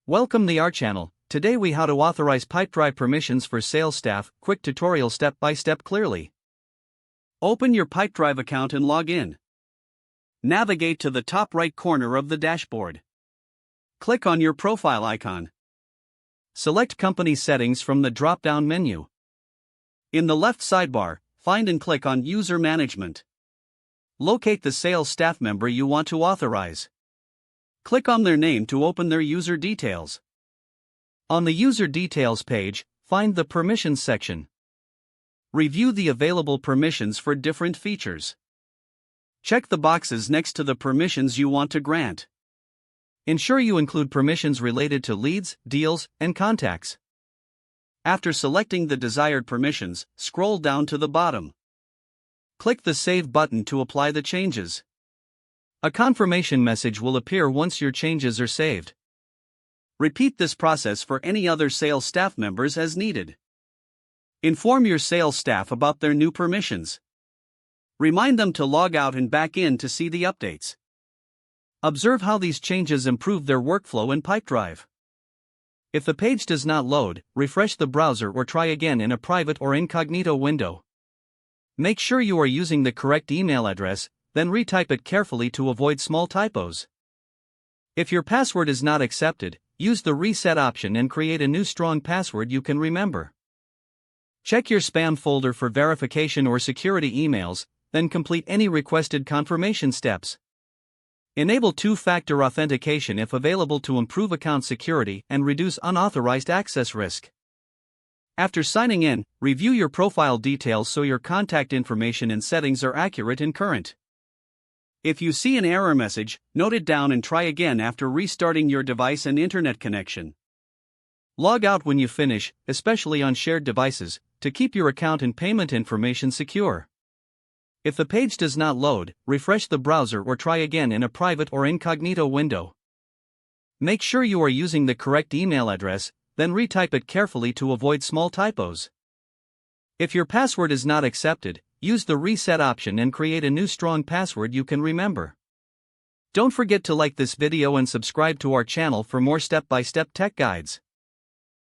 Welcome to our channel. Today we how to authorize Pipedrive permissions for sales staff. Quick tutorial step by step clearly. Open your Pipedrive account and log in. Navigate to the top right corner of the dashboard. Click on your profile icon. Select company settings from the drop-down menu. In the left sidebar, find and click on user management. Locate the sales staff member you want to authorize. Click on their name to open their user details. On the user details page, find the permissions section. Review the available permissions for different features. Check the boxes next to the permissions you want to grant. Ensure you include permissions related to leads, deals, and contacts. After selecting the desired permissions, scroll down to the bottom. Click the Save button to apply the changes. A confirmation message will appear once your changes are saved. Repeat this process for any other sales staff members as needed. Inform your sales staff about their new permissions. Remind them to log out and back in to see the updates. Observe how these changes improve their workflow in Pipedrive. If the page does not load, refresh the browser or try again in a private or incognito window. Make sure you are using the correct email address, then retype it carefully to avoid small typos. If your password is not accepted, use the reset option and create a new strong password you can remember. Check your spam folder for verification or security emails, then complete any requested confirmation steps. Enable two-factor authentication if available to improve account security and reduce unauthorized access risk. After signing in, review your profile details so your contact information and settings are accurate and current. If you see an error message, note it down and try again after restarting your device and internet connection. Log out when you finish, especially on shared devices, to keep your account and payment information secure. If the page does not load, refresh the browser or try again in a private or incognito window. Make sure you are using the correct email address, then retype it carefully to avoid small typos. If your password is not accepted, use the reset option and create a new strong password you can remember. Don't forget to like this video and subscribe to our channel for more step-by-step tech guides.